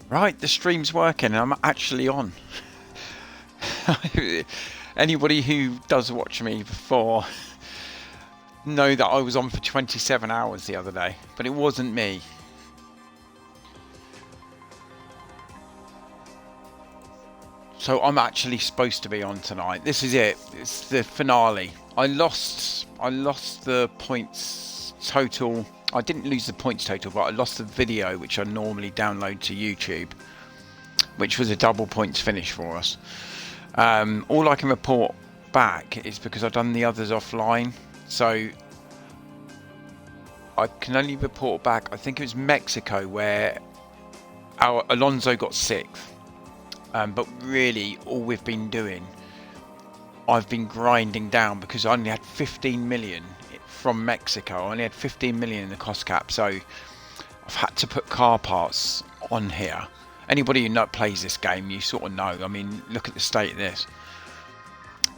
Right, the stream's working. I'm actually on. Anybody who does watch me before know that I was on for 27 hours the other day, but it wasn't me. So I'm actually supposed to be on tonight. This is it. It's the finale. I lost the points total. I didn't lose the points total, but I lost the video which I normally download to YouTube, which was a double points finish for us. All I can report back is because I've done the others offline, so I can only report back. I think it was Mexico where our Alonso got 6th, but really all we've been doing, I've been grinding down because I only had 15 million from Mexico. I only had 15 million in the cost cap, so I've had to put car parts on here. Anybody who plays this game, you sort of know. I mean, look at the state of this.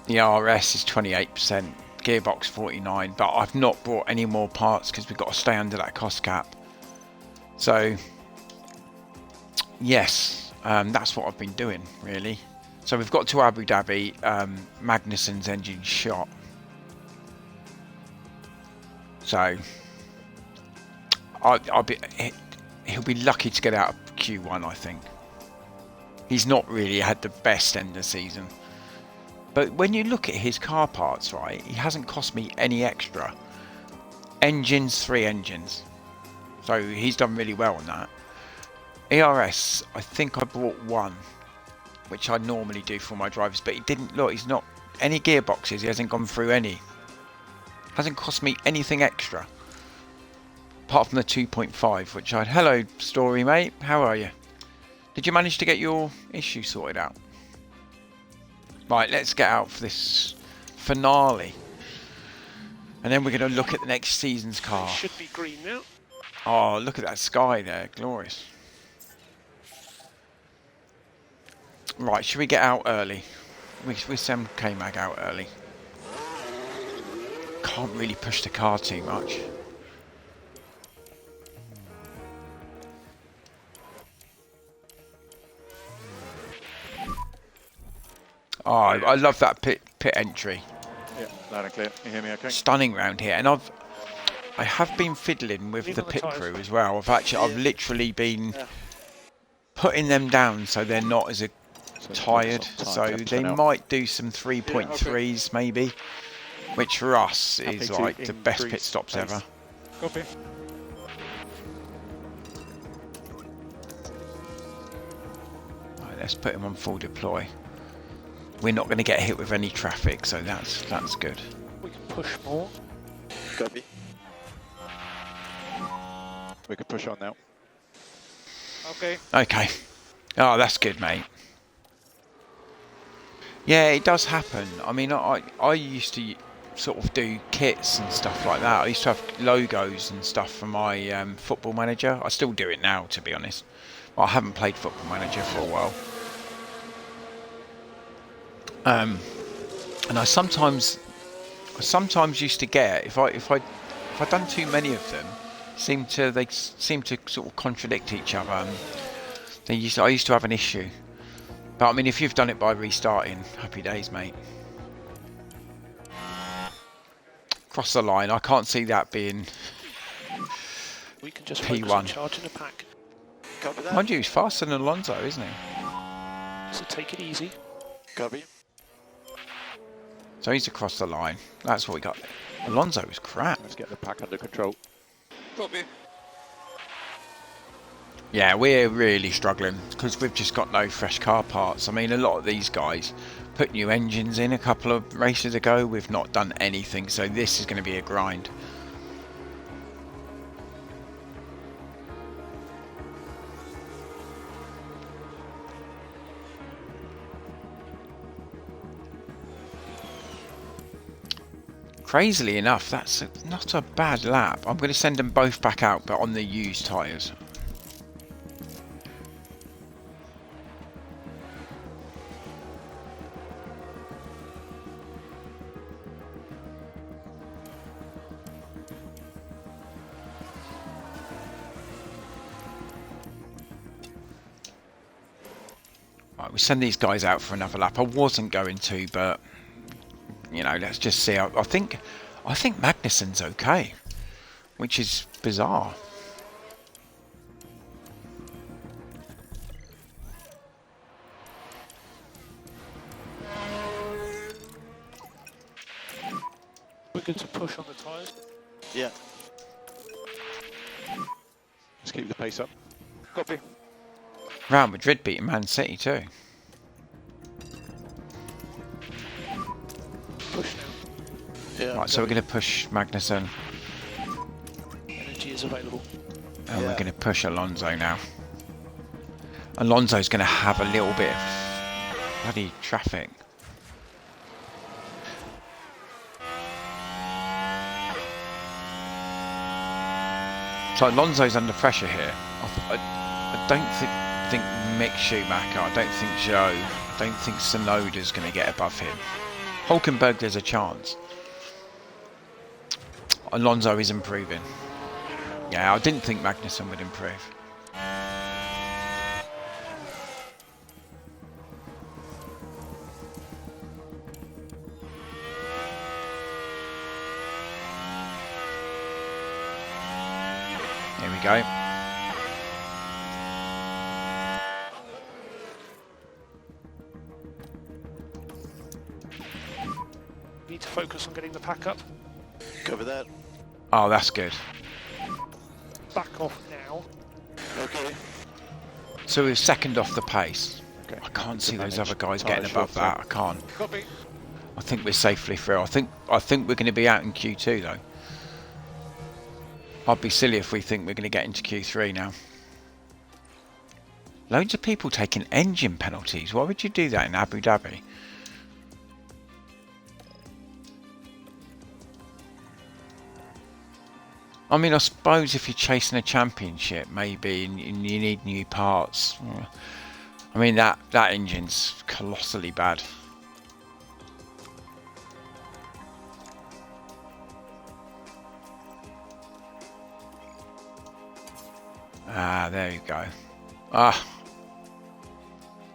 The RS is 28%, gearbox 49%, but I've not brought any more parts because we've got to stay under that cost cap. So, yes, that's what I've been doing, really. So we've got to Abu Dhabi. Magnussen's engine shot. So, he'll be lucky to get out of Q1, I think. He's not really had the best end of season. But when you look at his car parts, right, he hasn't cost me any extra. Engines, 3 engines. So he's done really well on that. ERS, I think I bought 1, which I normally do for my drivers, but he didn't, look, he's not, any gearboxes, he hasn't gone through any. Hasn't cost me anything extra. Apart from the 2.5, which I had. Hello, Story mate. How are you? Did you manage to get your issue sorted out? Right, let's get out for this finale. And then we're going to look at the next season's car. Should be green now. Oh, look at that sky there. Glorious. Right, should we get out early? We send K-Mag out early. Can't really push the car too much. Oh, I love that pit entry. Yeah, loud and clear. You hear me okay? Stunning round here, and I have been fiddling with the pit crew as well. I've literally been putting them down so they're not as tired. So they might do some 3.3s maybe, which for us is like the best pit stops ever. Copy. Right, let's put him on full deploy. We're not going to get hit with any traffic, so that's good. We can push more. Copy. We can push on now. Okay. Okay. Oh, that's good, mate. Yeah, it does happen. I mean, I used to sort of do kits and stuff like that. I used to have logos and stuff for my Football Manager. I still do it now, to be honest. Well, I haven't played Football Manager for a while. And I sometimes used to get, if I'd done too many of them, they seem to sort of contradict each other. I used to have an issue. But I mean, if you've done it by restarting, happy days, mate. Cross the line. I can't see that being We can just P1. charge in a pack. Copy that. Mind you, he's faster than Alonso, isn't he? So take it easy. Copy. So he's across the line. That's what we got. Alonso was crap. Let's get the pack under control. Copy. Yeah, we're really struggling because we've just got no fresh car parts. I mean, a lot of these guys put new engines in a couple of races ago. We've not done anything, so this is going to be a grind. Crazily enough, that's not a bad lap. I'm going to send them both back out, but on the used tyres. Right, we send these guys out for another lap. I wasn't going to, but you know, let's just see. I think Magnussen's okay, which is bizarre. We're good to push on the tyres. Yeah. Let's keep the pace up. Copy. Real Madrid beating Man City too. Push now. Yeah. Right, so we're going to push Magnussen, Energy is available. and Yeah. we're going to push Alonso now. Alonso's going to have a little bit of bloody traffic. So Alonso's under pressure here. I don't think Mick Schumacher, I don't think Joe, I don't think Tsunoda's going to get above him. Hulkenberg, there's a chance. Alonso is improving. Yeah, I didn't think Magnussen would improve. Here we go. Need to focus on getting the pack up. Cover that. Oh, that's good. Back off now. Okay. So we're second off the pace. Okay. I can't see Good those manage. other guys Oh, getting sure above that. I can't. Copy. I think we're safely through. I think we're going to be out in Q2 though. I'd be silly if we think we're going to get into Q3 now. Loads of people taking engine penalties. Why would you do that in Abu Dhabi? I mean, I suppose if you're chasing a championship, maybe, and you need new parts. I mean, that engine's colossally bad. Ah, there you go. Ah.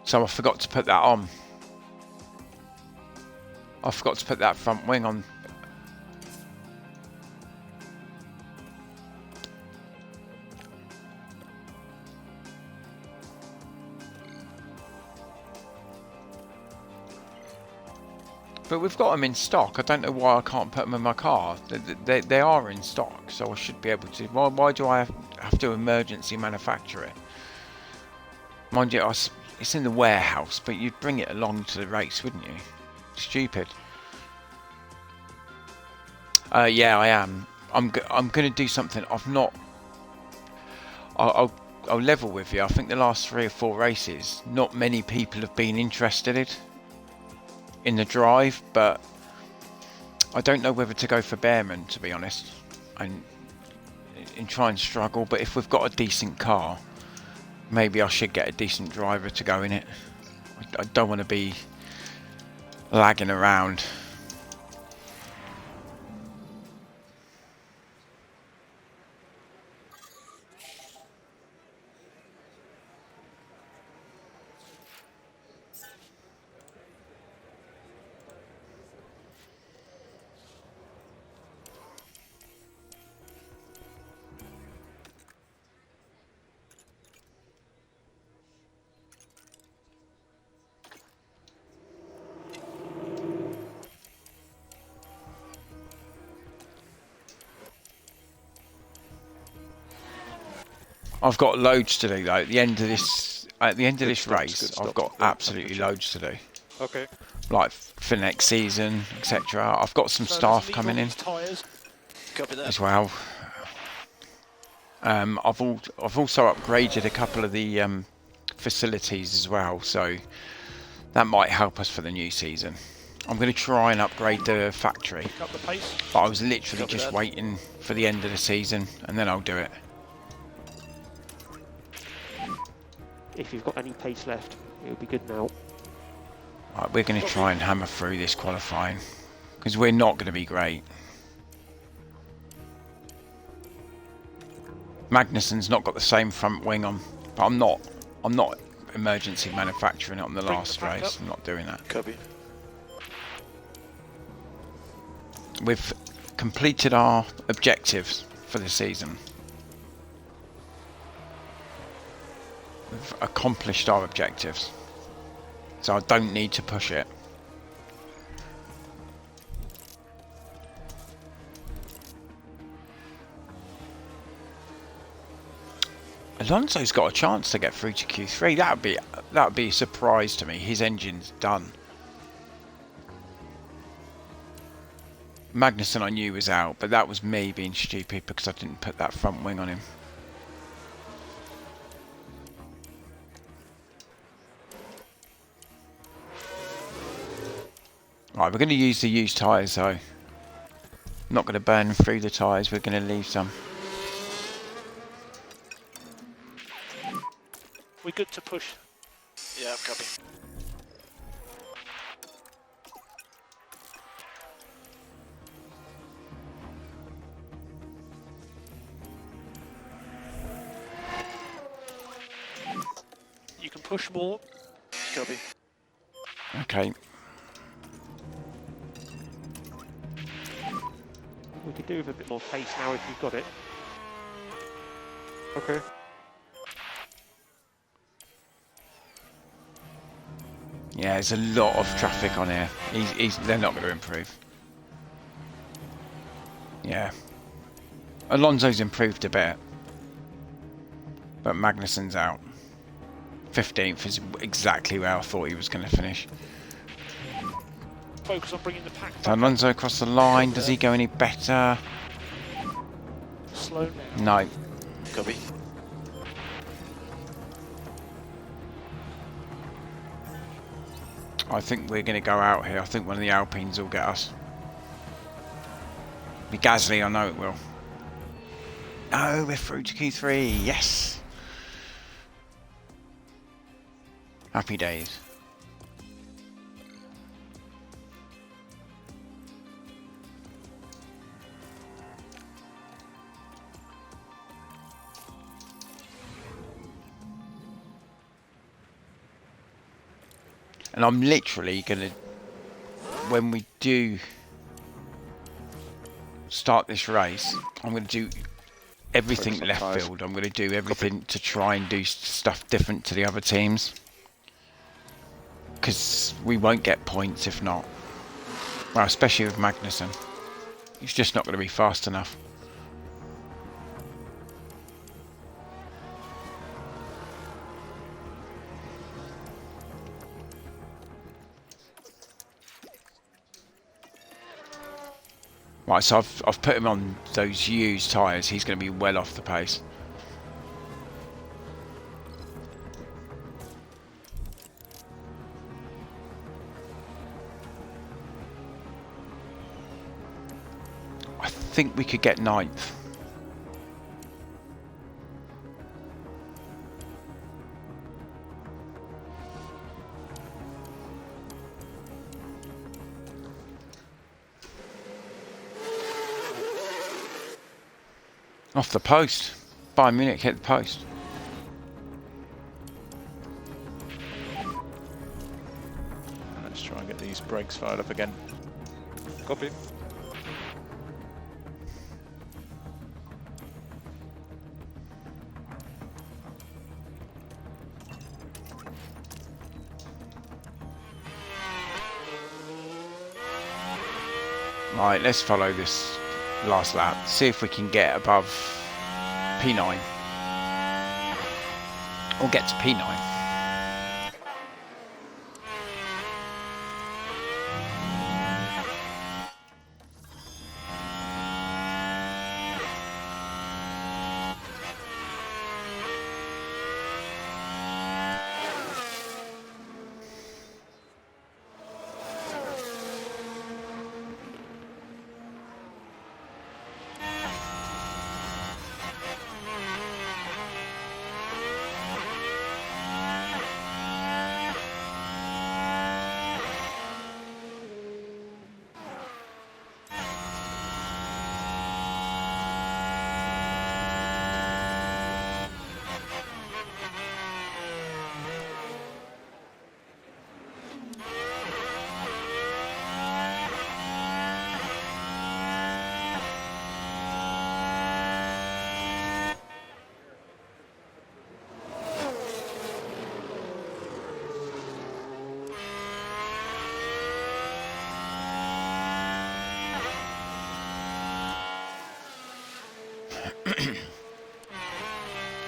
So I forgot to put that on. I forgot to put that front wing on. But we've got them in stock. I don't know why I can't put them in my car. They are in stock, so I should be able to. Why do I have to emergency manufacture it? Mind you, it's in the warehouse, but you'd bring it along to the race, wouldn't you? Stupid. Yeah, I am. I'm going to do something. I've not. I'll level with you. I think the last 3 or 4 races, not many people have been interested in the drive, but I don't know whether to go for Behrman, to be honest, and try and struggle. But if we've got a decent car, maybe I should get a decent driver to go in it. I don't want to be lagging around. I've got loads to do though. At the end of this race, I've got absolutely loads to do. Okay. Like for next season, etc. I've got some staff coming in Copy that. as well. I've also upgraded a couple of the facilities as well, so that might help us for the new season. I'm going to try and upgrade the factory, Pick up the pace. but I was literally Copy just that. waiting for the end of the season, and then I'll do it. If you've got any pace left, it'll be good now. Right, we're going to try and hammer through this qualifying, because we're not going to be great. Magnussen's not got the same front wing on, but I'm not emergency manufacturing it on the Bring last the pack race. up. I'm not doing that. Copy. We've completed our objectives for the season. We've accomplished our objectives. So I don't need to push it. Alonso's got a chance to get through to Q3. That would be a surprise to me. His engine's done. Magnussen I knew was out, but that was me being stupid because I didn't put that front wing on him. Right, we're going to use the used tyres though. Not going to burn through the tyres, we're going to leave some. We're good to push. Yeah, copy. You can push more. Copy. Okay. We could do with a bit more pace now if you've got it. Okay. Yeah, there's a lot of traffic on here. They're not going to improve. Yeah. Alonso's improved a bit. But Magnussen's out. 15th is exactly where I thought he was going to finish. Focus on bringing the pack So back Alonso across the line. Does he go any better? up. Slow down. No. Copy. I think we're going to go out here. I think one of the Alpines will get us. Be Gasly, I know it will. No, we're through to Q3. Yes. Happy days. And I'm literally going to, when we do start this race, I'm going to do everything Focus on left tyres. field. I'm going to do everything to try and do stuff different to the other teams. Because we won't get points if not. Well, especially with Magnussen. He's just not going to be fast enough. Right, so I've put him on those used tyres. He's going to be well off the pace. I think we could get 9th. Off the post. Bayern Munich hit the post. Let's try and get these brakes fired up again. Copy. Right, let's follow this last lap. See if we can get above P9. Or get to P9.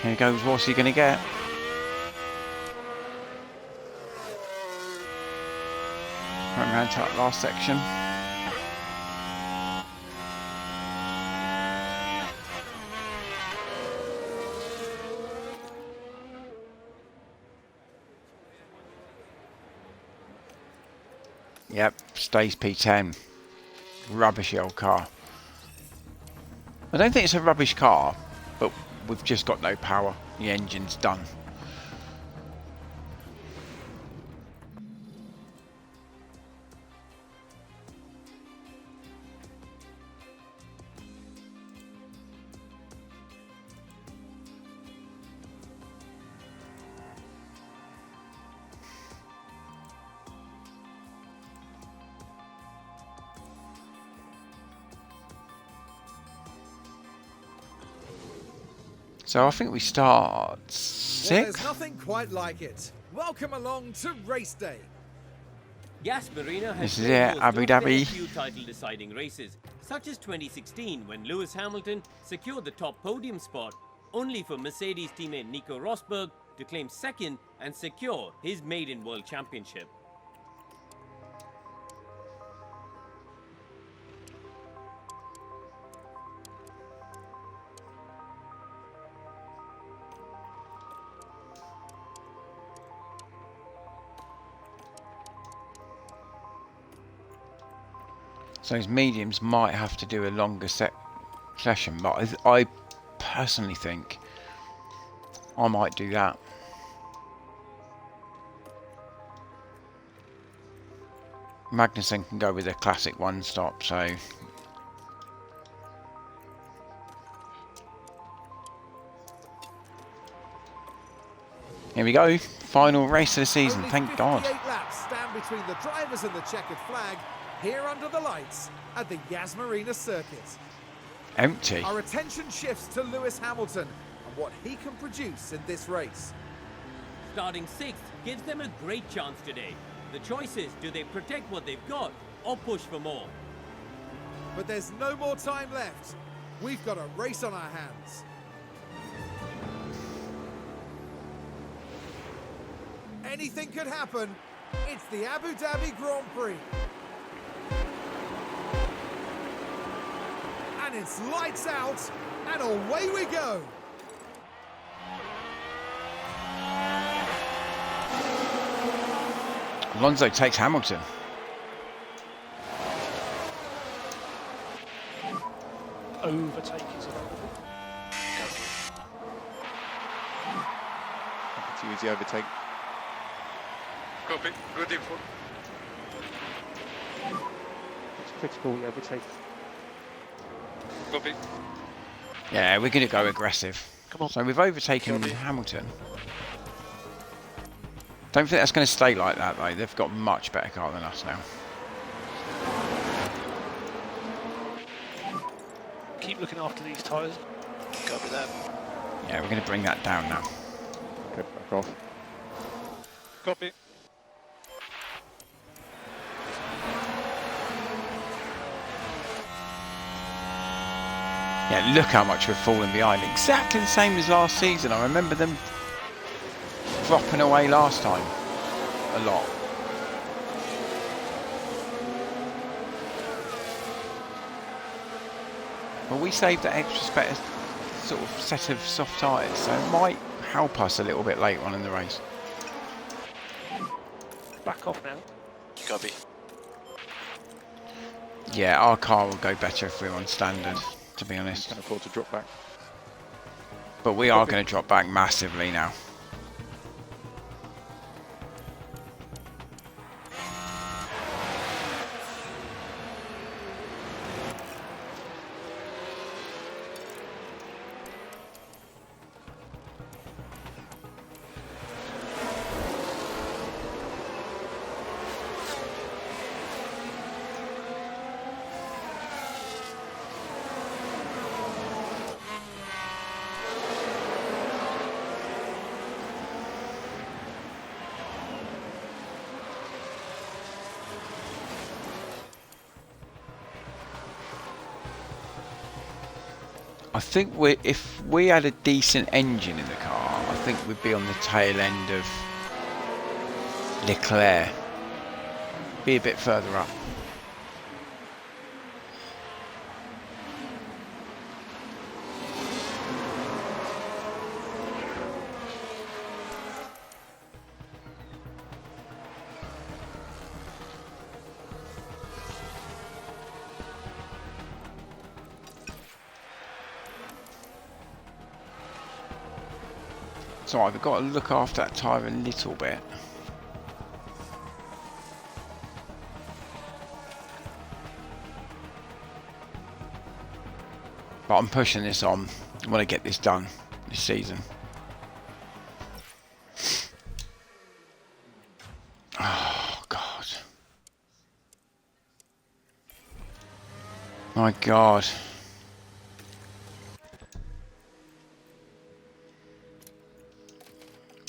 Here goes, what's he going to get? Right round to that last section. Yep, stays P10. Rubbishy old car. I don't think it's a rubbish car, but we've just got no power. The engine's done. So I think we start Well, sixth. there's nothing quite like it. Welcome along to race day. Gas Marina has This is it, Abu Dhabi. a few title-deciding races, such as 2016 when Lewis Hamilton secured the top podium spot, only for Mercedes teammate Nico Rosberg to claim second and secure his maiden World Championship. So those mediums might have to do a longer session, but I personally think I might do that. Magnussen can go with a classic one stop, so here we go, final race of the season, Only thank God. 58 laps stand between the drivers and the checkered flag here under the lights at the Yas Marina circuit. Empty. Our attention shifts to Lewis Hamilton and what he can produce in this race. Starting sixth gives them a great chance today. The choice is, do they protect what they've got or push for more? But there's no more time left. We've got a race on our hands. Anything could happen. It's the Abu Dhabi Grand Prix. And it's lights out, and away we go. Alonso takes Hamilton. Overtake is available. To use the overtake. Copy. Good info. It's critical, the overtake. Copy. Yeah, we're going to go aggressive. Come on. So we've overtaken Copy. Hamilton. Don't think that's going to stay like that though. They've got much better car than us now. Keep looking after these tyres. Copy that. Yeah, we're going to bring that down now. Okay, back off. Copy. Yeah, look how much we've fallen behind. Exactly the same as last season. I remember them dropping away last time a lot. Well, we saved that extra sort of set of soft tyres, so it might help us a little bit later on in the race. Back off now. Copy. Yeah, our car will go better if we're on standard, to be honest. Can afford to drop back. But we are going to drop back massively now. I think if we had a decent engine in the car, I think we'd be on the tail end of Leclerc. Be a bit further up. So I've got to look after that tyre a little bit. But I'm pushing this on. I want to get this done this season. Oh, God. My God.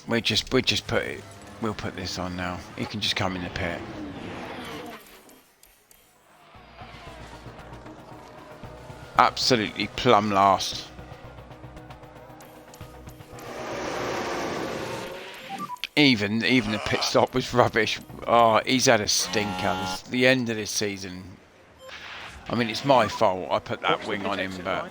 We'll put this on now. He can just come in the pit. Absolutely plumb last. Even the pit stop was rubbish. Oh, he's had a stinker. It's the end of this season. I mean, it's my fault. I put that wing on him, but.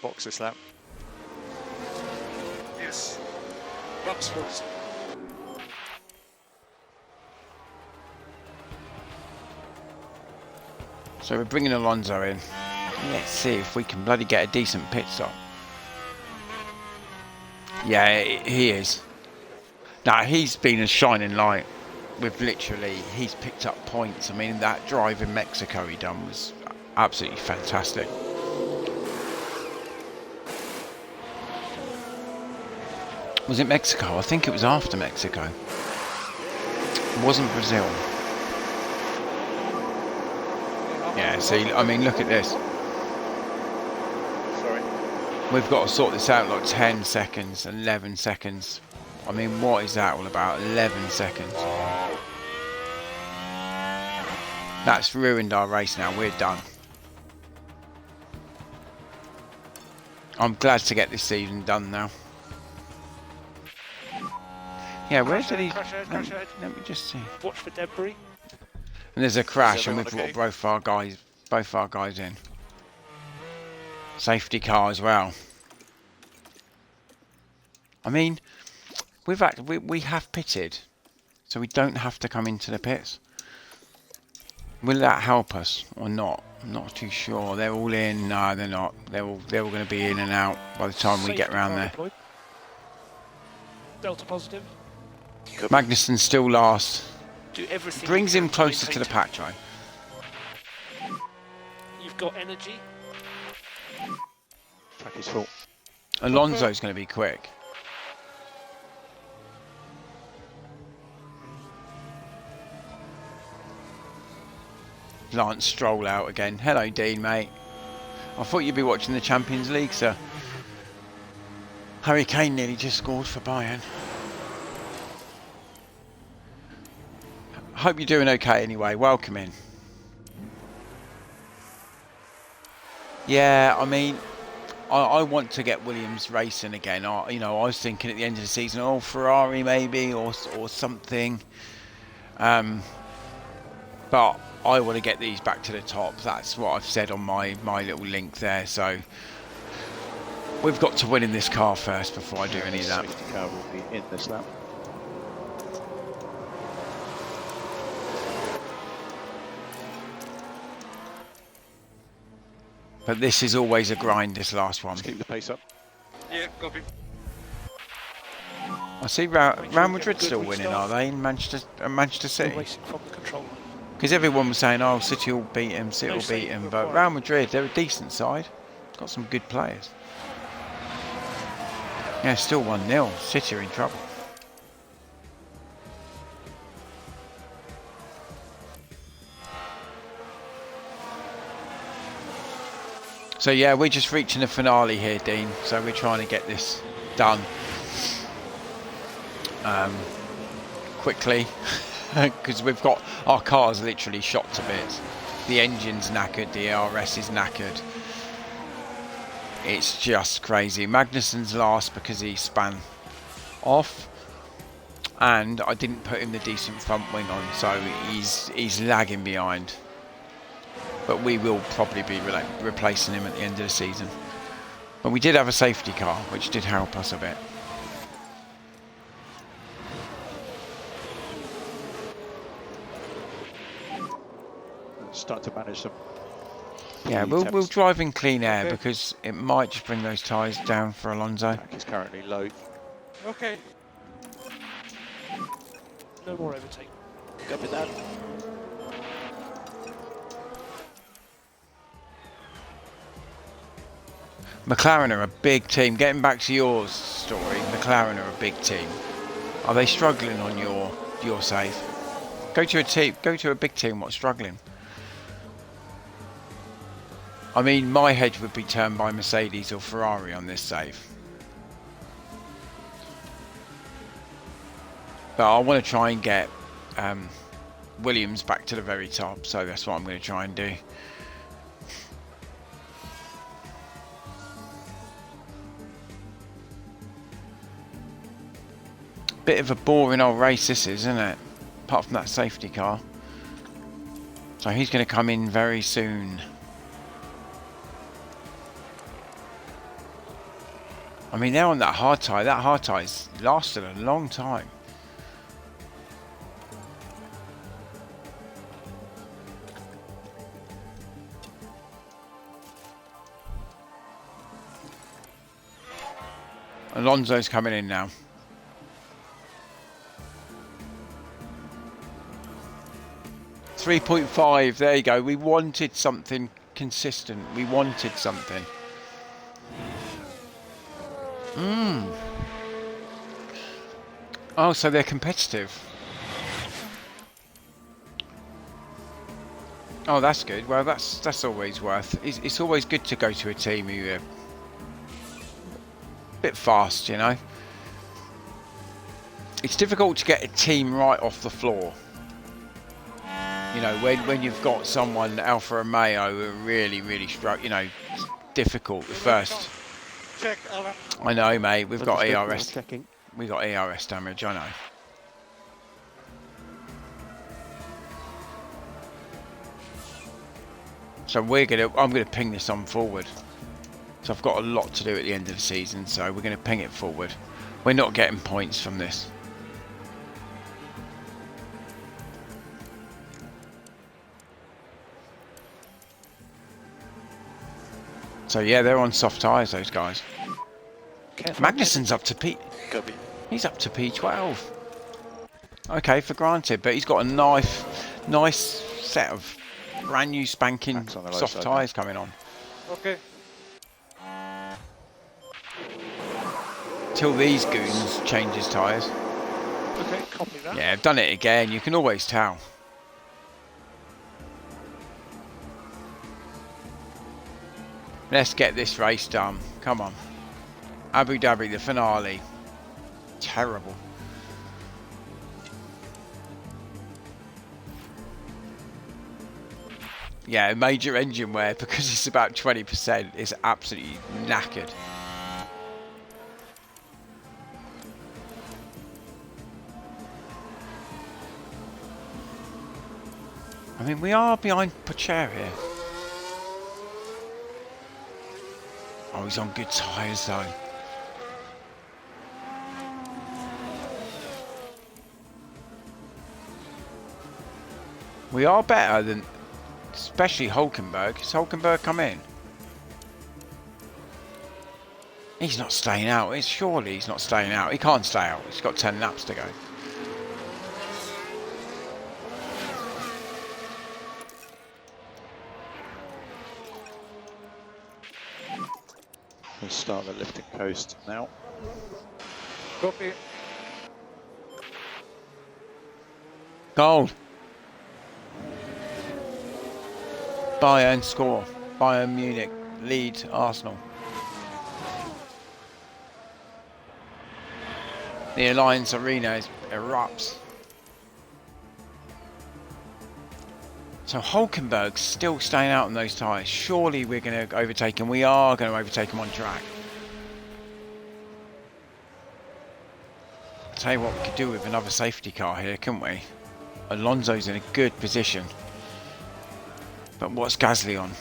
Box this lap. Yes. Box first. So we're bringing Alonso in. Let's see if we can bloody get a decent pit stop. Yeah, he is. Now, he's been a shining light. With literally, he's picked up points. I mean, that drive in Mexico he done was absolutely fantastic. Was it Mexico? I think it was after Mexico. It wasn't Brazil. Yeah, see, I mean, look at this. Sorry. We've got to sort this out like 10 seconds, 11 seconds. I mean, what is that all about? 11 seconds. That's ruined our race now. We're done. I'm glad to get this season done now. Yeah, where did he... Let me just see. Watch for debris. And there's a crash and we've everyone got okay? both our guys in. Safety car as well. I mean, we have pitted, so we don't have to come into the pits. Will that help us or not? I'm not too sure. They're all in. No, they're not. They're all going to be in and out by the time we get round there. Deployed. Delta positive. Magnussen's still last. Do everything. Brings you him can to closer to maintain the pack train. You've got energy. Track is full. Alonso's going to be quick. Lance Stroll out again. Hello, Dean, mate. I thought you'd be watching the Champions League, sir. Harry Kane nearly just scored for Bayern. Hope you're doing okay anyway. Welcome in. Yeah, I mean, I want to get Williams racing again. I was thinking at the end of the season, oh, Ferrari maybe or something. But I want to get these back to the top. That's what I've said on my little link there. So we've got to win in this car first before I do any of that. Safety car will be in this lap. But this is always a grind, this last one. Let's keep the pace up. Yeah, copy. I see Real Madrid still winning, are they, in Manchester We're City? racing from the control line. Because everyone was saying, oh, City will beat him, City will beat him. But Real Madrid, they're a decent side. Got some good players. Yeah, still 1-0. City are in trouble. So yeah, we're just reaching the finale here, Dean. So we're trying to get this done quickly because we've got our cars literally shot to bits. The engine's knackered, the ARS is knackered. It's just crazy. Magnussen's last because he span off, and I didn't put him the decent front wing on, so he's lagging behind. But we will probably be replacing him at the end of the season. But we did have a safety car, which did help us a bit. Start to manage some. Yeah, we'll drive in clean air because it might just bring those tyres down for Alonso. Track is currently low. Okay. No more overtake. Copy that. McLaren are a big team. Getting back to your story, McLaren are a big team. Are they struggling on your save? Go to a big team. What's struggling? I mean, my head would be turned by Mercedes or Ferrari on this save. But I want to try and get Williams back to the very top, so that's what I'm going to try and do. Bit of a boring old race this is, isn't it? Apart from that safety car. So he's going to come in very soon. I mean, they're on that hard tyre. That hard tyre's lasted a long time. Alonso's coming in now. .5, there you go. We wanted something consistent. We wanted something. Oh, so they're competitive. Oh, that's good. Well, that's always worth. It's always good to go to a team who are a bit fast, you know. It's difficult to get a team right off the floor. You know, when you've got someone, Alfa Romeo, who are really struck, you know, difficult at first. Check, Alan. I know, mate. We've got ERS. Checking. We got ERS damage. I know. So I'm gonna ping this on forward. So I've got a lot to do at the end of the season. So we're gonna ping it forward. We're not getting points from this. So yeah, they're on soft tyres, those guys. Magnussen's up to P. Copy. He's up to P12. Okay, for granted, but he's got a nice set of brand new spanking soft tyres coming on. Okay. Till these goons change his tyres. Okay, copy that. Yeah, I've done it again. You can always tell. Let's get this race done. Come on. Abu Dhabi, the finale. Terrible. Yeah, major engine wear because it's about 20%. It's absolutely knackered. I mean, we are behind Pocher here. Oh, he's on good tyres though. We are better than, especially Hulkenberg. Has Hulkenberg come in? He's not staying out. Surely he's not staying out. He can't stay out. He's got 10 laps to go. start the lifting coast now. Copy. Goal. Bayern score. Bayern Munich lead Arsenal. The Alliance Arena erupts. So Hulkenberg's still staying out on those tyres. Surely we're going to overtake him. We are going to overtake him on track. I'll tell you what we could do with another safety car here, couldn't we? Alonso's in a good position. But what's Gasly on?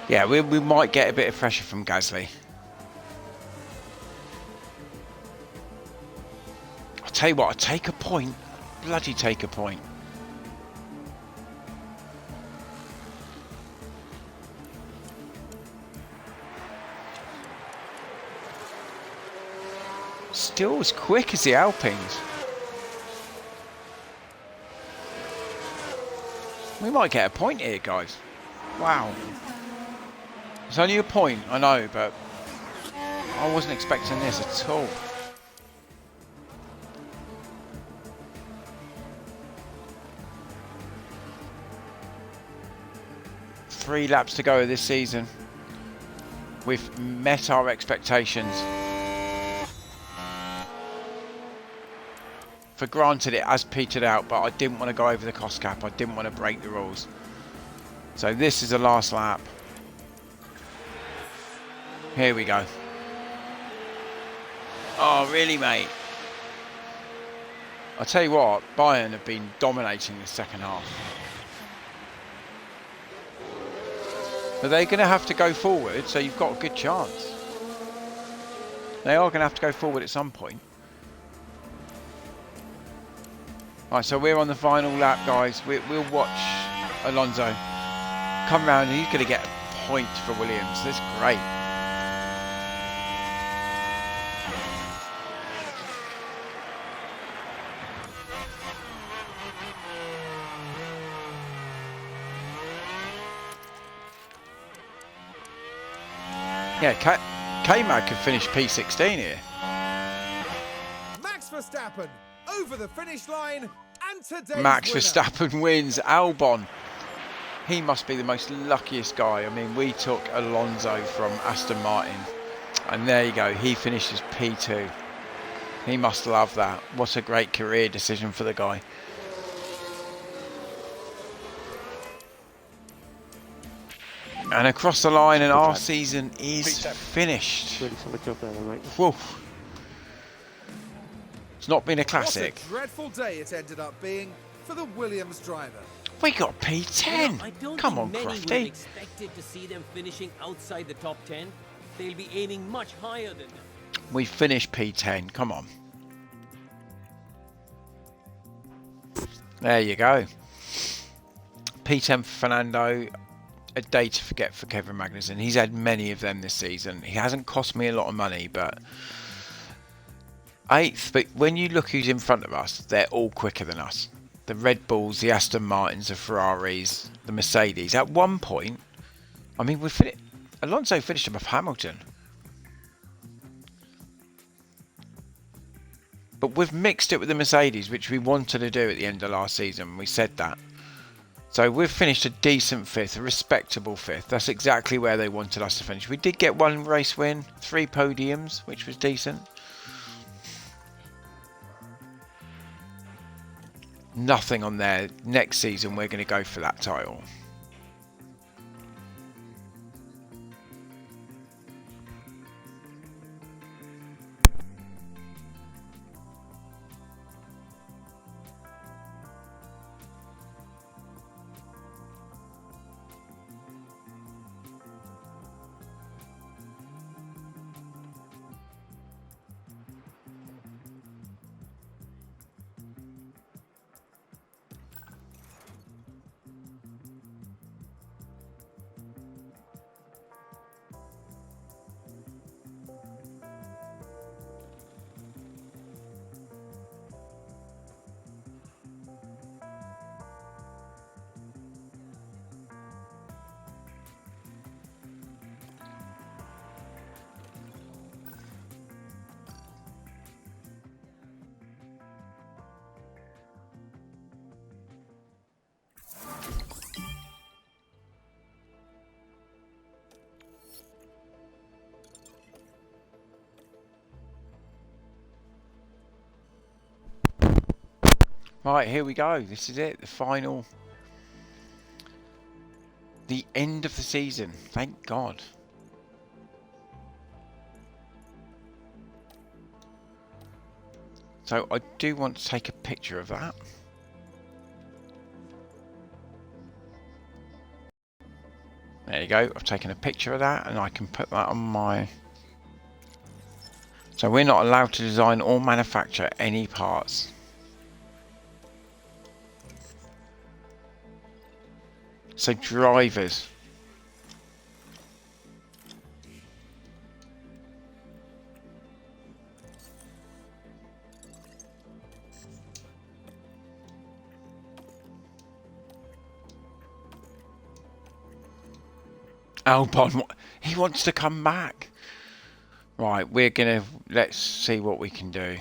Yeah, we might get a bit of pressure from Gasly. I'll tell you what, I'll take a point. Bloody take a point. Still as quick as the Alpines. We might get a point here, guys. Wow. It's only a point, I know, but I wasn't expecting this at all. Three laps to go this season. We've met our expectations. For granted, it has petered out, but I didn't want to go over the cost cap. I didn't want to break the rules. So this is the last lap. Here we go. Oh, really, mate? I'll tell you what, Bayern have been dominating the second half. But they're going to have to go forward, so you've got a good chance. They are going to have to go forward at some point. Right, so we're on the final lap, guys. We'll watch Alonso come round, and he's going to get a point for Williams. That's great. Yeah, K-Mag could finish P16 here. Max Verstappen over the finish line, and today's Max winner. Verstappen wins. Albon, he must be the most luckiest guy. I mean, we took Alonso from Aston Martin, and there you go, he finishes P2. He must love that. What a great career decision for the guy. And across the line, and our season is finished. Really solid job there, mate. Whoa. It's not been a classic. What a dreadful day it ended up being for the Williams driver. We got P10. I don't Come think on, many would have Crafty. expected to see them finishing outside the top 10. They'll be aiming much higher than that. We finished P10. Come on. There you go. P10 for Fernando. A day to forget for Kevin Magnussen. He's had many of them this season. He hasn't cost me a lot of money, but 8th. But when you look who's in front of us, they're all quicker than us. The Red Bulls, the Aston Martins, the Ferraris, the Mercedes. At one point, I mean, Alonso finished above Hamilton. But we've mixed it with the Mercedes, which we wanted to do at the end of last season. We said that. So we've finished a decent 5th, a respectable 5th. That's exactly where they wanted us to finish. We did get one race win, 3 podiums, which was decent. Nothing on there. Next season, we're going to go for that title. Right, here we go. This is it. The final. The end of the season. Thank God. So I do want to take a picture of that. There you go. I've taken a picture of that and I can put that on my... So we're not allowed to design or manufacture any parts. So drivers. Albon, he wants to come back. Right, we're gonna, let's see what we can do.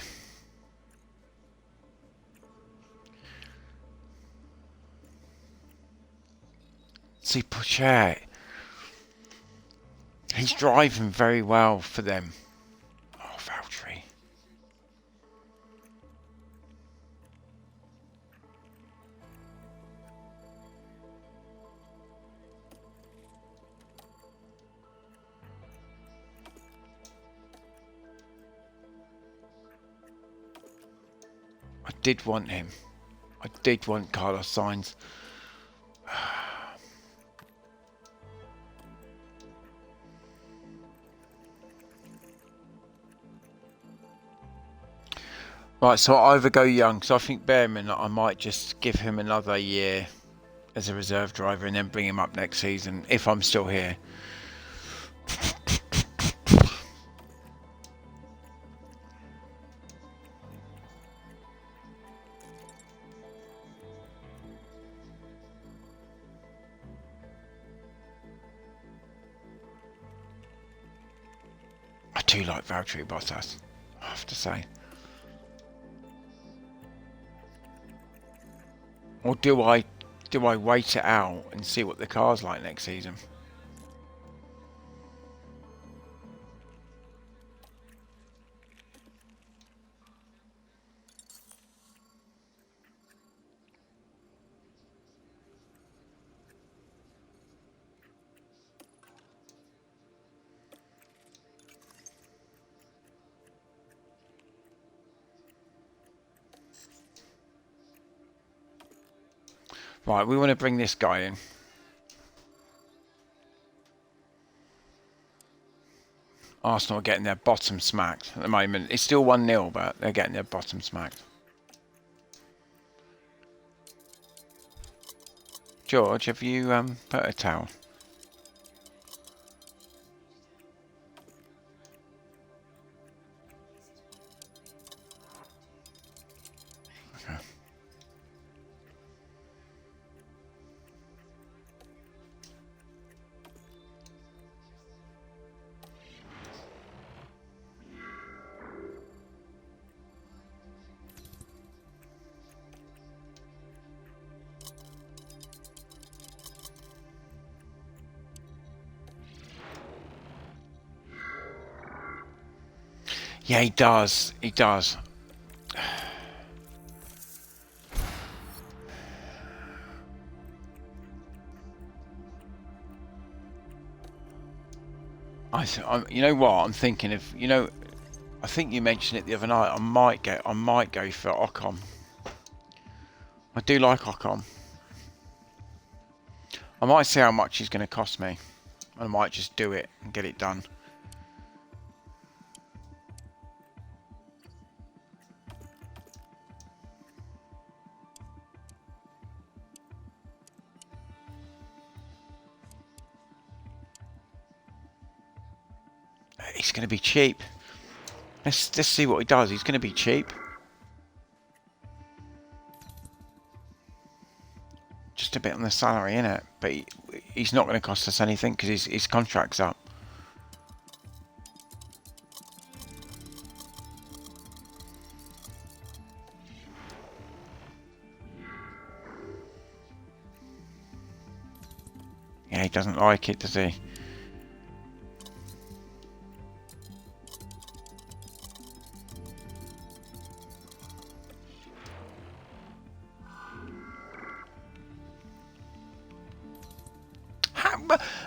See, Pocher, he's driving very well for them. Oh, Valtteri. I did want him. I did want Carlos Sainz. Right, so I either go young, so I think Behrman, I might just give him another year as a reserve driver and then bring him up next season if I'm still here. I do like Valtteri Bottas, I have to say. Or do I wait it out and see what the car's like next season? Right, we want to bring this guy in. Arsenal are getting their bottom smacked at the moment. It's still 1-0, but they're getting their bottom smacked. George, have you put a towel? Okay. Yeah, he does. He does. You know what? I'm thinking of. You know, I think you mentioned it the other night. I might go for Ocon. I do like Ocon. I might see how much he's going to cost me. I might just do it and get it done. He's going to be cheap. Let's see what he does. He's going to be cheap. Just a bit on the salary, innit? But he's not going to cost us anything because his contract's up. Yeah, he doesn't like it, does he?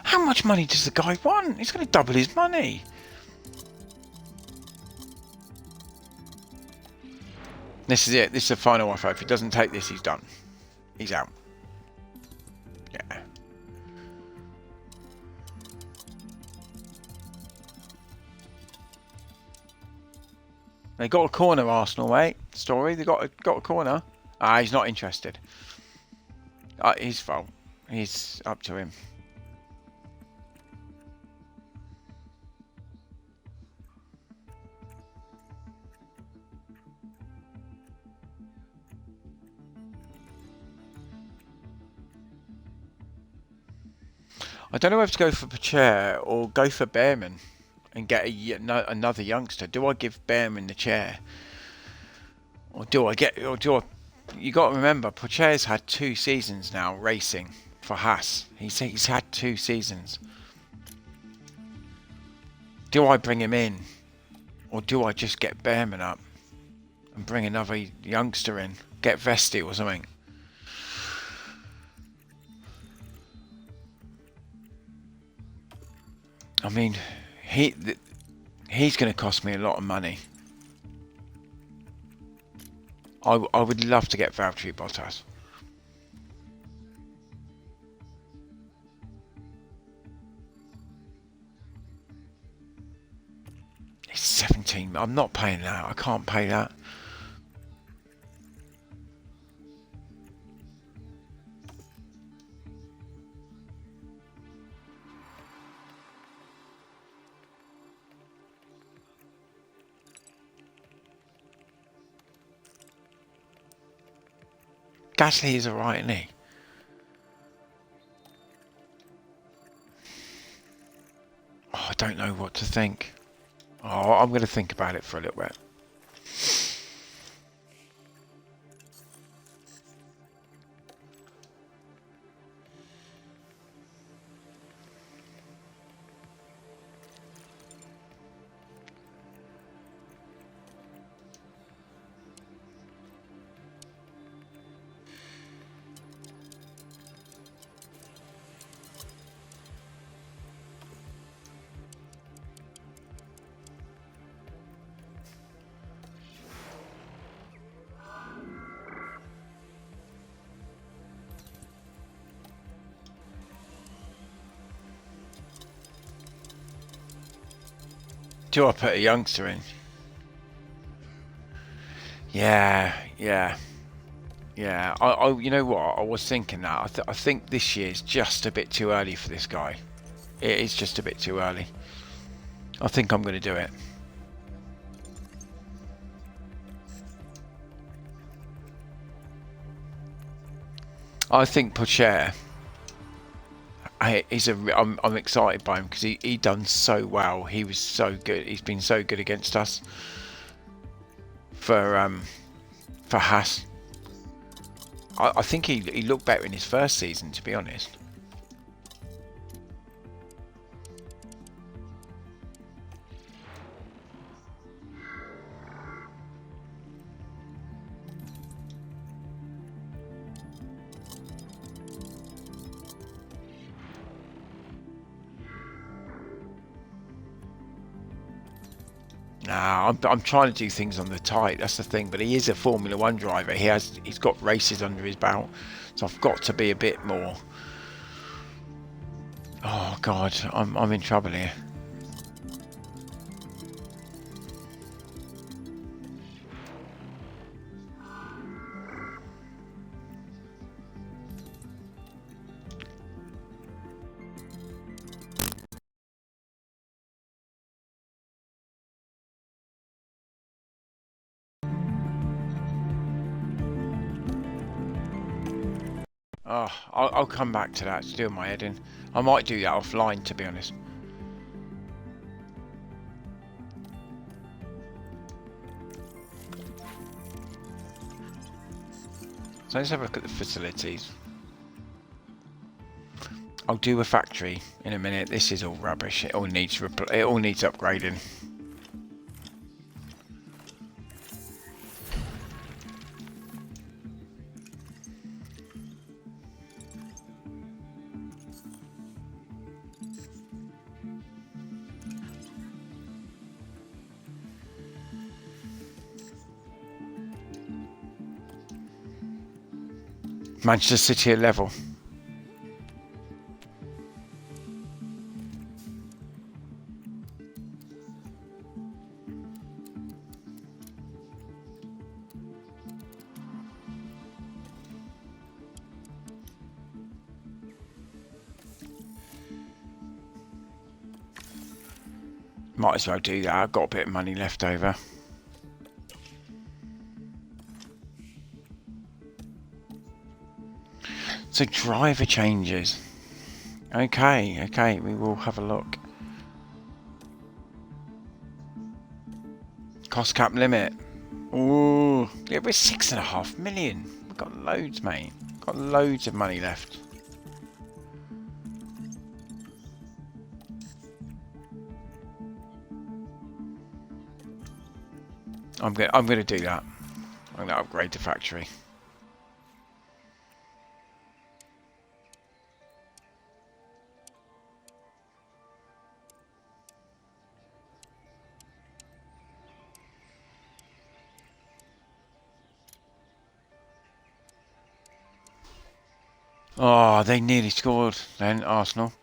how much money does the guy want? He's going to double his money. This is it. This is the final offer. If he doesn't take this, he's done. He's out. Yeah. They got a corner, Arsenal, mate. Story. They got a corner. Ah, he's not interested. His fault. He's up to him. I don't know whether to go for Pacher or go for Behrman and get another youngster. Do I give Behrman the chair, or do I get? Or do I? You got to remember, Pacher's had 2 seasons now racing for Haas. He's had 2 seasons. Do I bring him in, or do I just get Behrman up and bring another youngster in? Get Vesti or something. I mean, he's going to cost me a lot of money. I would love to get Valtteri Bottas. It's 17. I'm not paying that. I can't pay that. Gasly is alright, isn't he? Oh, I don't know what to think. Oh, I'm going to think about it for a little bit. Do I put a youngster in? Yeah. You know what? I was thinking that. I think this year is just a bit too early for this guy. It is just a bit too early. I think I'm going to do it. I think Pacher. I'm excited by him because he done so well. He was so good. He's been so good against us for Haas. I think he looked better in his first season, to be honest. Nah, I'm trying to do things on the tight. That's the thing. But he is a Formula One driver. He's got races under his belt, so I've got to be a bit more. Oh God, I'm in trouble here. Oh, I'll come back to that. To do my head in. I might do that offline, to be honest. So let's have a look at the facilities. I'll do a factory in a minute. This is all rubbish. It all needs upgrading. Manchester City at level. Might as well do that. I've got a bit of money left over. So driver changes. Okay, we will have a look. Cost cap limit. Ooh, yeah, we're 6.5 million. We've got loads, mate. Got loads of money left. I'm gonna do that. I'm gonna upgrade the factory. Oh, they nearly scored then, Arsenal.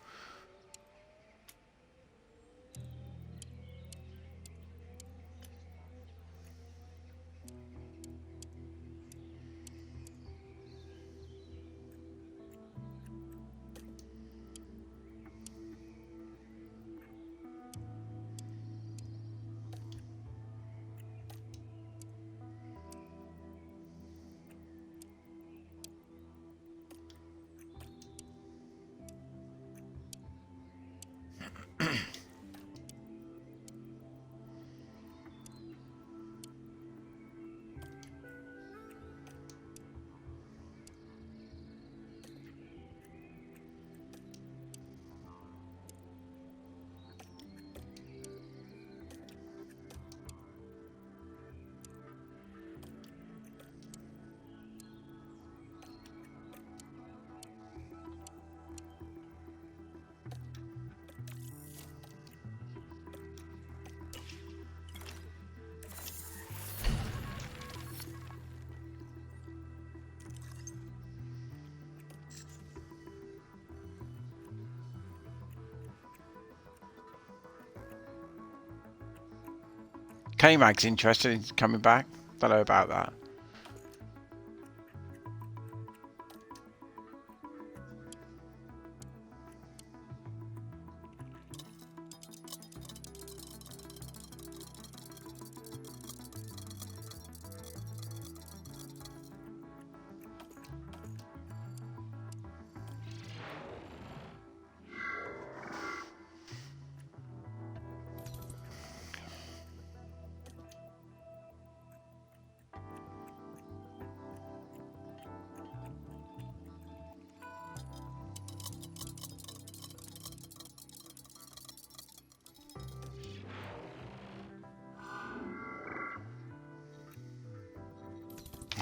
K-Mag's interested in coming back. Don't know about that.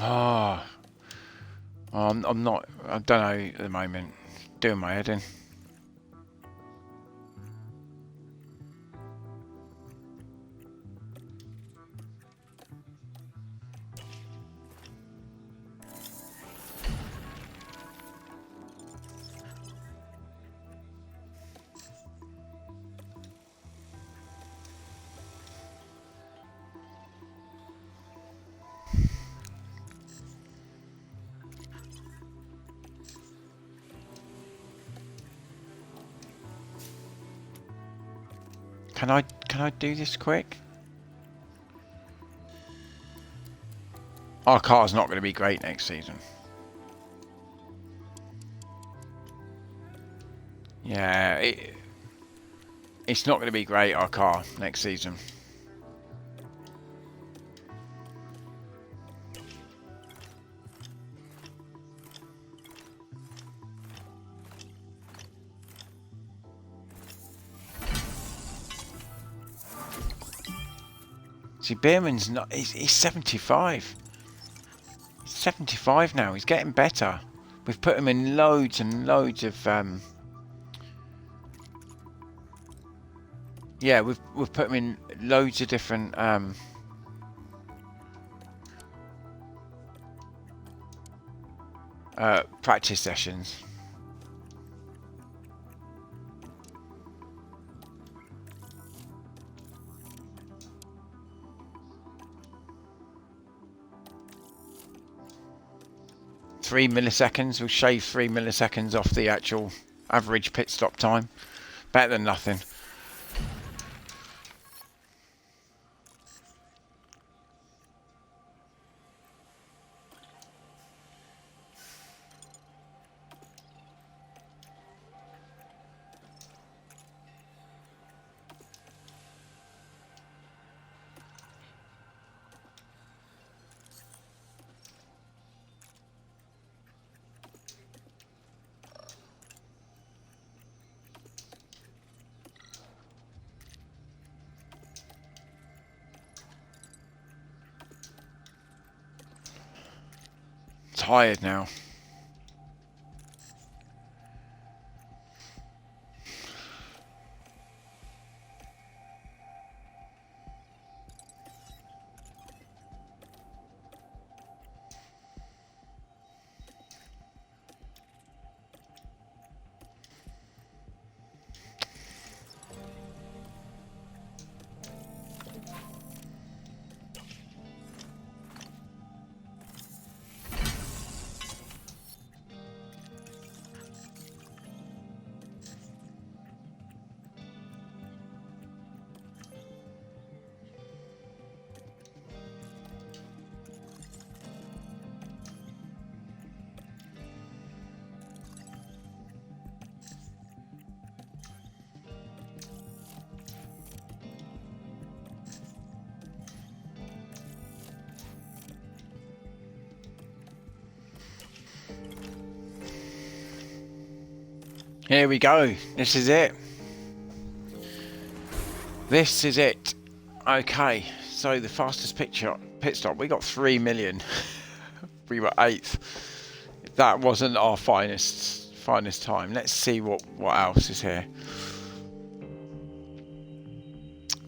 Oh, I'm not. I don't know at the moment. Doing my head in. Can I do this quick? Our car's not going to be great next season. Yeah, it's not going to be great, our car, next season. See, Beerman's not. He's 75. He's 75 now. He's getting better. We've put him in loads and loads of. Yeah, we've put him in loads of different. practice sessions. Three milliseconds. We'll shave 3 milliseconds off the actual average pit stop time. Better than nothing. Tired now. Here we go. This is it. This is it. Okay, so the fastest pit stop. We got 3 million. We were 8th. That wasn't our finest time. Let's see what else is here.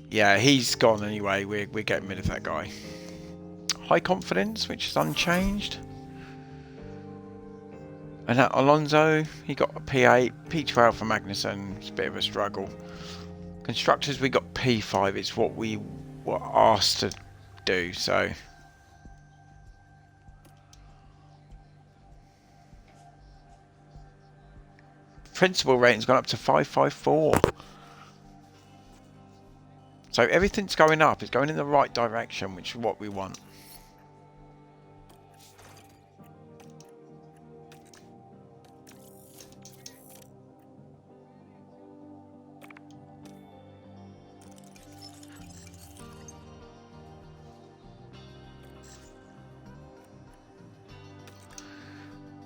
Yeah, he's gone anyway. We're getting rid of that guy. High confidence, which is unchanged. And that Alonso, he got a P8, P12 for Magnussen. It's a bit of a struggle. Constructors, we got P5. It's what we were asked to do, so. Principal rating's gone up to 554. So everything's going up. It's going in the right direction, which is what we want.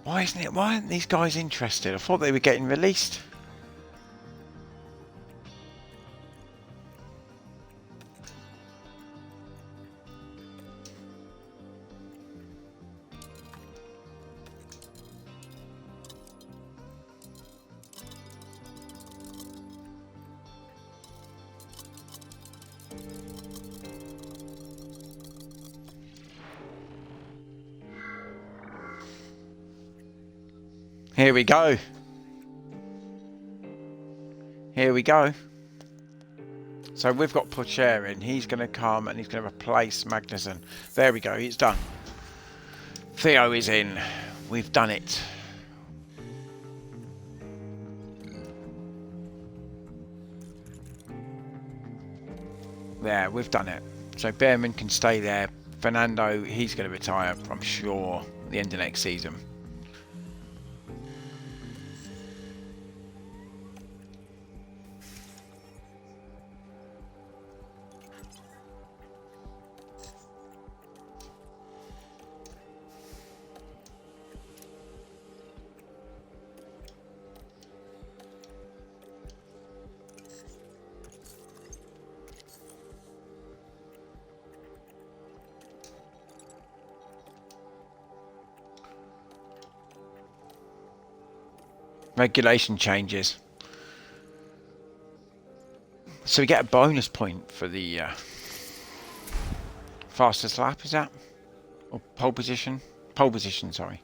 Why isn't it? Why aren't these guys interested? I thought they were getting released. Here we go. Here we go. So we've got Pocher in. He's going to come and he's going to replace Magnussen. There we go. He's done. Theo is in. We've done it. There, we've done it. So Behrman can stay there. Fernando, he's going to retire, I'm sure, at the end of next season. Regulation changes. So we get a bonus point for the fastest lap, is that? Or pole position? Pole position, sorry.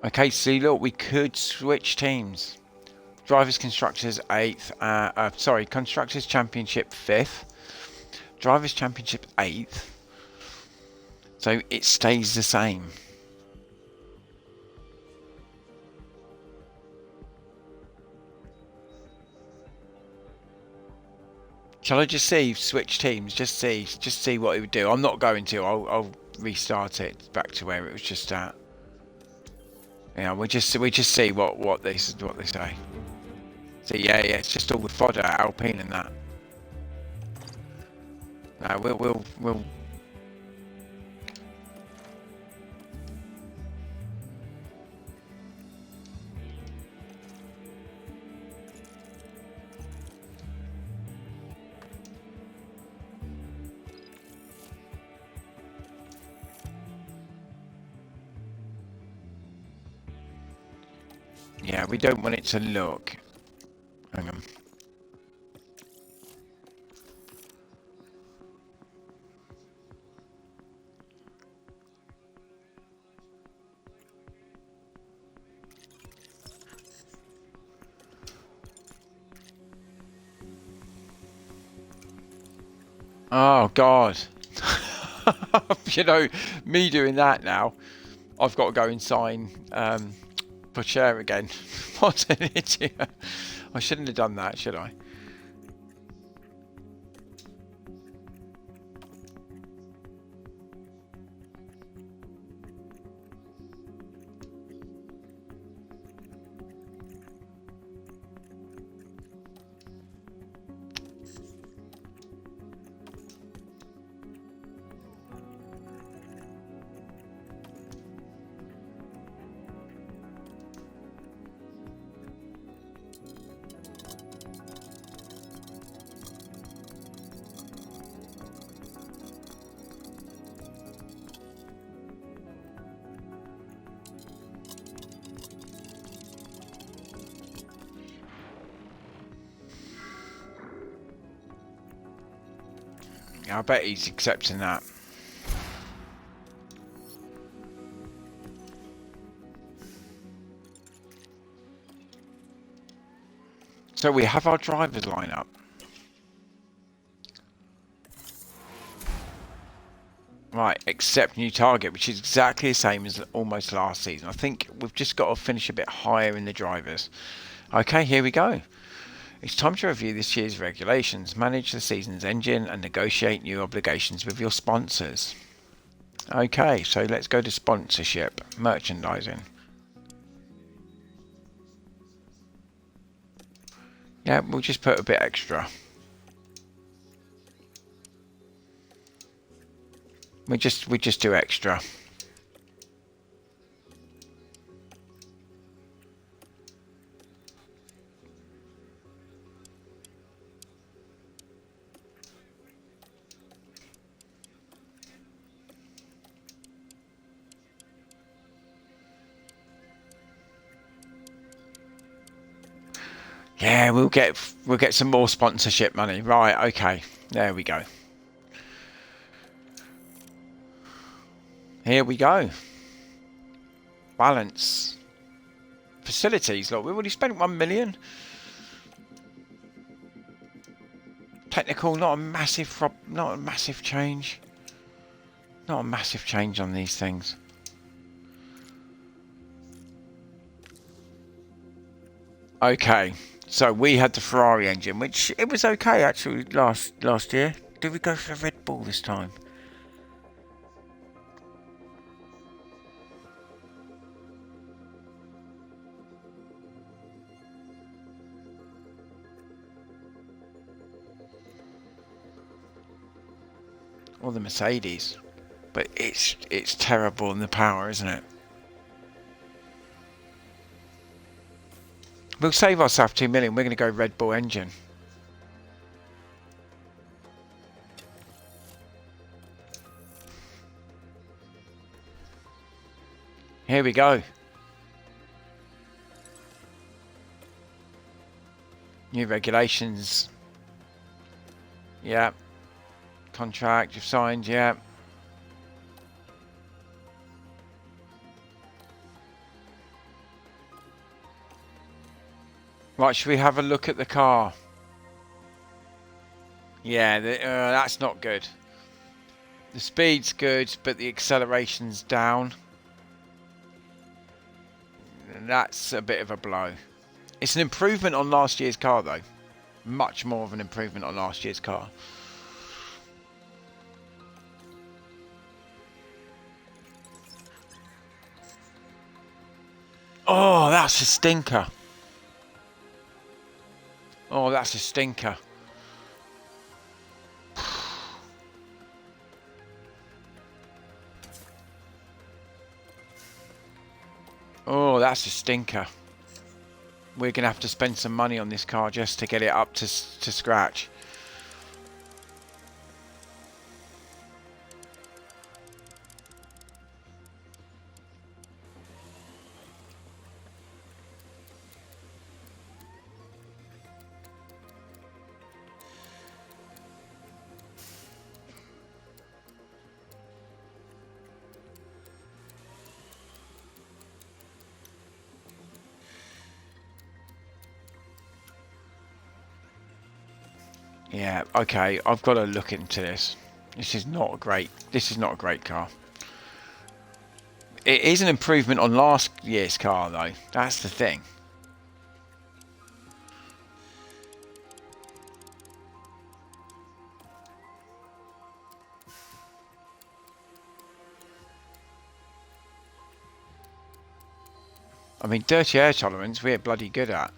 Okay, see, look, we could switch teams. Drivers Constructors 8th. Sorry, Constructors Championship 5th. Drivers Championship 8th. So it stays the same. Shall I just switch teams, just see what it would do? I'm not going to. I'll restart it back to where it was just at. Yeah, we just see what they say. So yeah, it's just all the fodder, Alpine and that. No, we'll. Yeah, we don't want it to look. Hang on. Oh God. You know, me doing that now, I've got to go and sign for chair again. What an idiot. I shouldn't have done that, should I? I bet he's accepting that. So we have our drivers line up. Right, accept new target, which is exactly the same as almost last season. I think we've just got to finish a bit higher in the drivers. Okay, here we go. It's time to review this year's regulations, manage the season's engine, and negotiate new obligations with your sponsors. Okay, so let's go to sponsorship, merchandising. Yeah, we'll just put a bit extra. We just do extra. Yeah, we'll get some more sponsorship money. Right, okay. There we go. Here we go. Balance. Facilities, look, we've already spent 1 million. Technical, not a massive change. Not a massive change on these things. Okay. So we had the Ferrari engine, which it was okay actually last year. Did we go for the Red Bull this time? Or the Mercedes? But it's terrible in the power, isn't it? We'll save ourselves 2 million. We're going to go Red Bull engine. Here we go. New regulations. Yeah. Contract you've signed. Yeah. Right, should we have a look at the car? Yeah, that's not good. The speed's good, but the acceleration's down. That's a bit of a blow. It's an improvement on last year's car, though. Much more of an improvement on last year's car. Oh, that's a stinker. Oh, that's a stinker. Oh, that's a stinker. We're going to have to spend some money on this car just to get it up to scratch. Yeah, okay, I've got to look into this. This is not a great car. It is an improvement on last year's car, though. That's the thing. I mean, dirty air tolerance, we're bloody good at.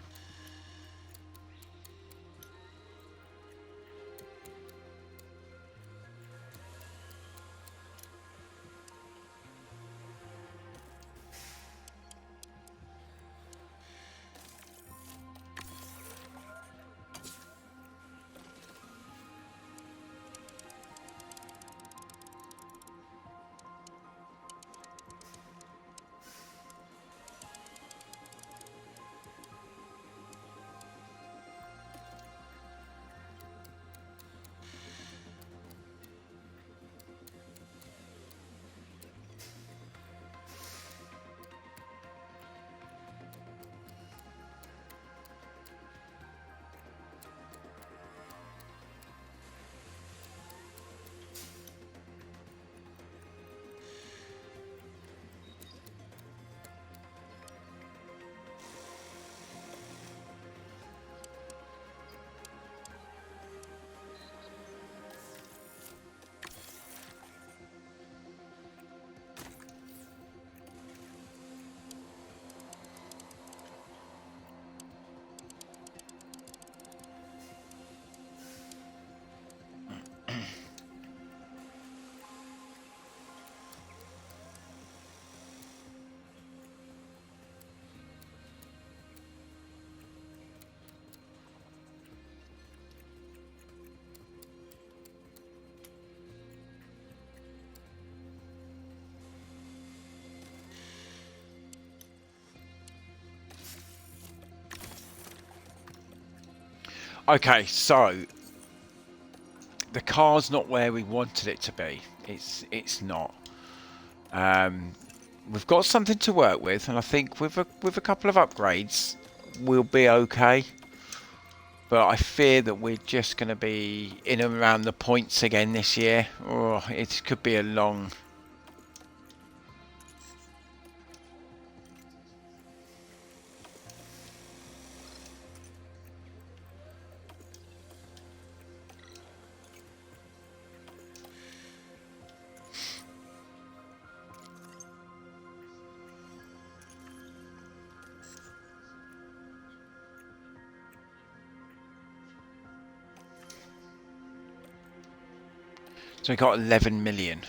Okay, so the car's not where we wanted it to be. It's not. We've got something to work with, and I think with a couple of upgrades, we'll be okay. But I fear that we're just going to be in and around the points again this year. Oh, it could be a long. So we got 11 million.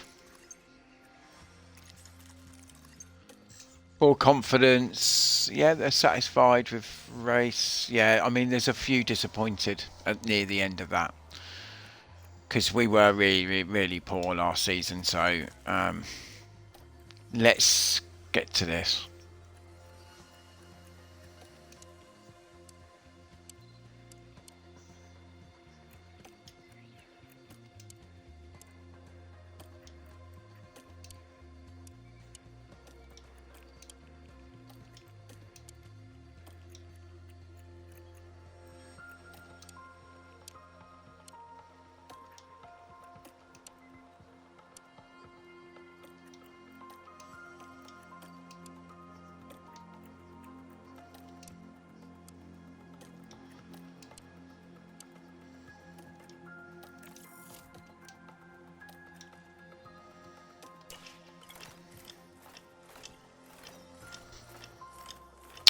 Full confidence. Yeah, they're satisfied with race. Yeah, I mean, there's a few disappointed near the end of that. Because we were really, really poor last season. So let's get to this.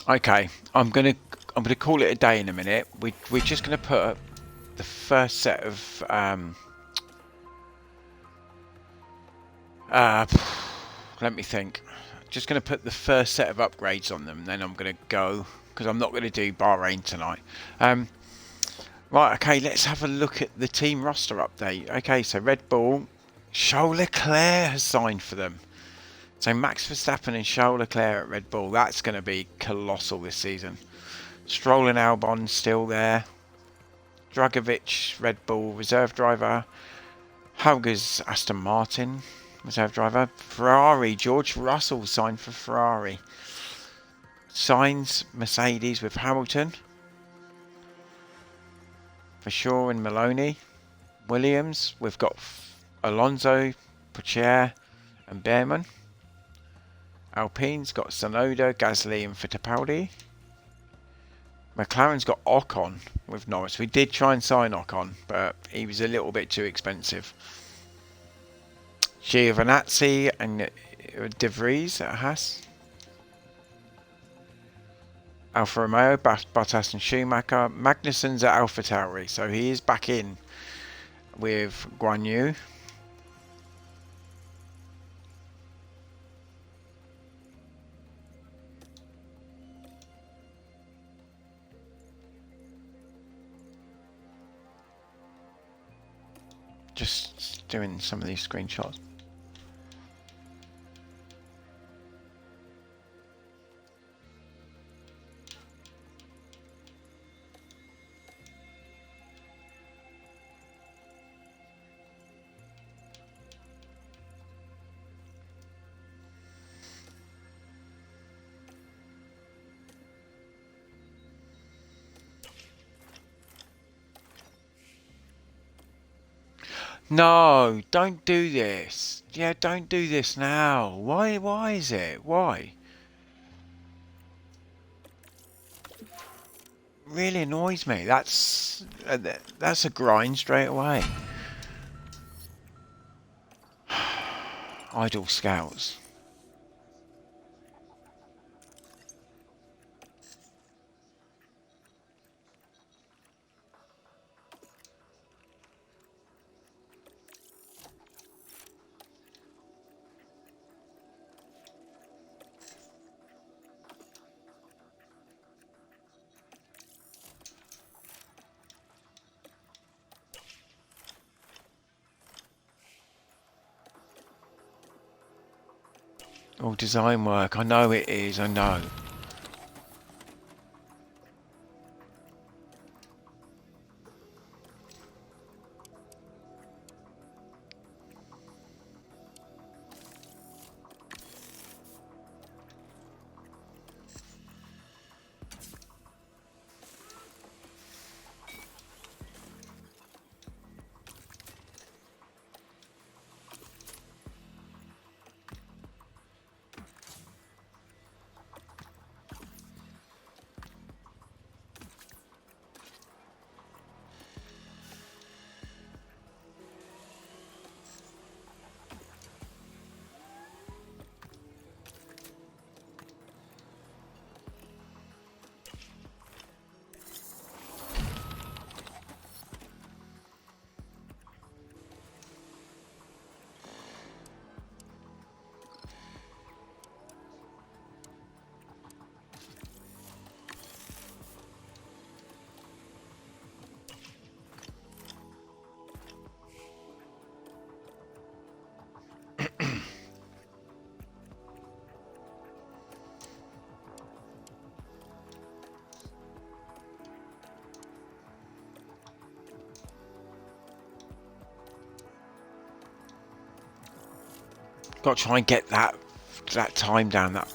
Okay, I'm gonna call it a day in a minute. We're just gonna put up the first set of let me think. Just gonna put the first set of upgrades on them, then I'm gonna go because I'm not gonna do Bahrain tonight. Right, okay, let's have a look at the team roster update. Okay, so Red Bull, Charles Leclerc has signed for them. So Max Verstappen and Charles Leclerc at Red Bull, that's going to be colossal this season. Stroll and Albon still there. Dragovic, Red Bull reserve driver. Helga's Aston Martin reserve driver. Ferrari, George Russell signed for Ferrari. Signs Mercedes with Hamilton. For sure and Maloney. Williams, we've got Alonso, Pocher and Behrman. Alpine's got Sonoda, Gasly and Fittipaldi. McLaren's got Ocon with Norris. We did try and sign Ocon, but he was a little bit too expensive. Giovinazzi and De Vries at Haas. Alfa Romeo, Bottas and Schumacher. Magnussen's at AlphaTauri, so he is back in with Guan Yu. Just doing some of these screenshots. No, don't do this. Yeah, don't do this now. Why is it? Why? Really annoys me. That's a grind straight away. Idle scouts. Oh, design work. I know it is. I know. Got to try and get that time down. That.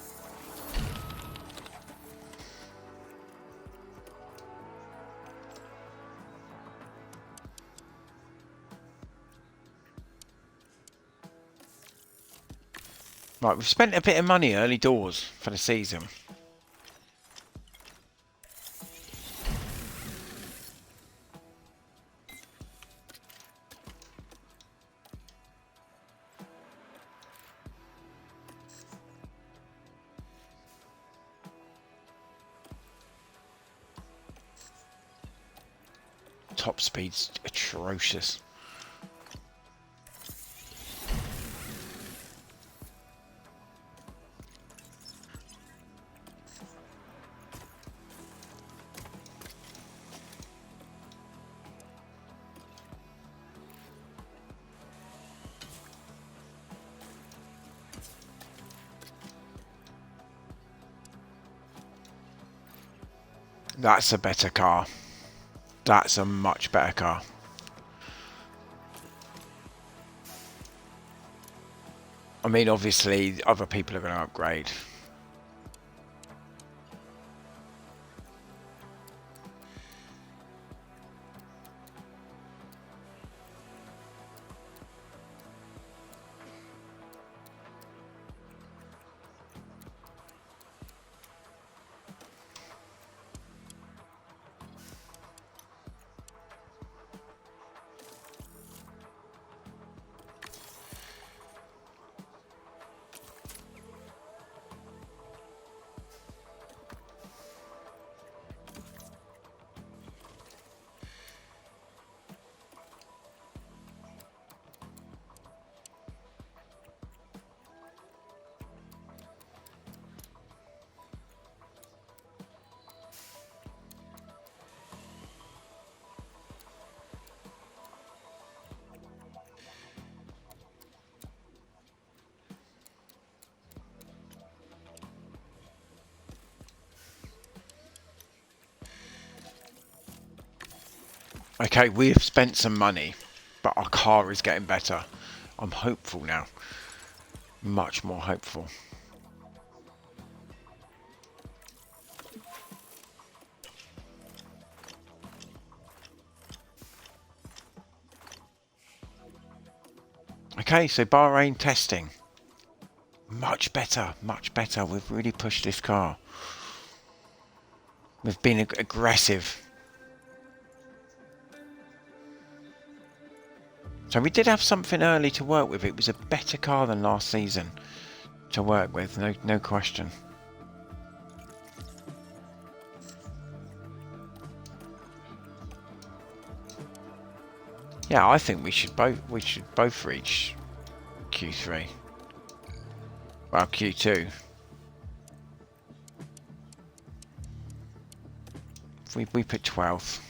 Right, we've spent a bit of money early doors for the season. top speed's atrocious. That's a better car. That's a much better car. I mean, obviously, other people are going to upgrade. Okay, we've spent some money, but our car is getting better. I'm hopeful now. Much more hopeful. Okay, so Bahrain testing. Much better, much better. We've really pushed this car. We've been aggressive. So we did have something early to work with. It was a better car than last season to work with, no question. Yeah, I think we should both reach Q3. Well, Q2. If we put 12th.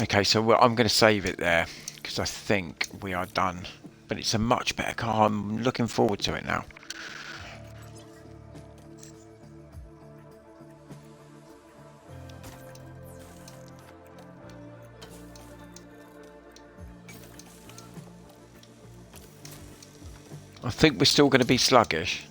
Okay, so I'm going to save it there because I think we are done. But it's a much better car. I'm looking forward to it now. I think we're still going to be sluggish.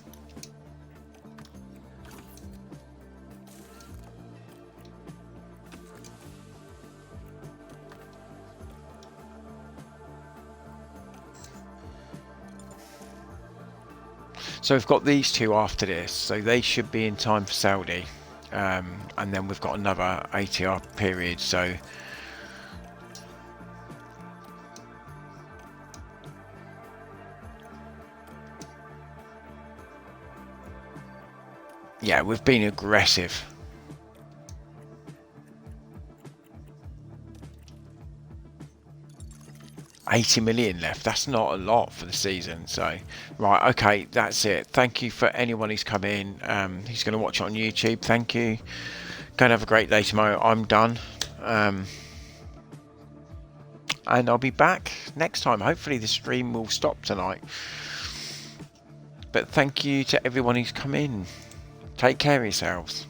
So we've got these two after this, so they should be in time for Saudi, and then we've got another ATR period. So yeah, we've been aggressive. $80 million left. That's not a lot for the season. So, right, okay, that's it. Thank you for anyone who's come in. Who's going to watch it on YouTube. Thank you. Go and have a great day tomorrow. I'm done. And I'll be back next time. Hopefully the stream will stop tonight. But thank you to everyone who's come in. Take care of yourselves.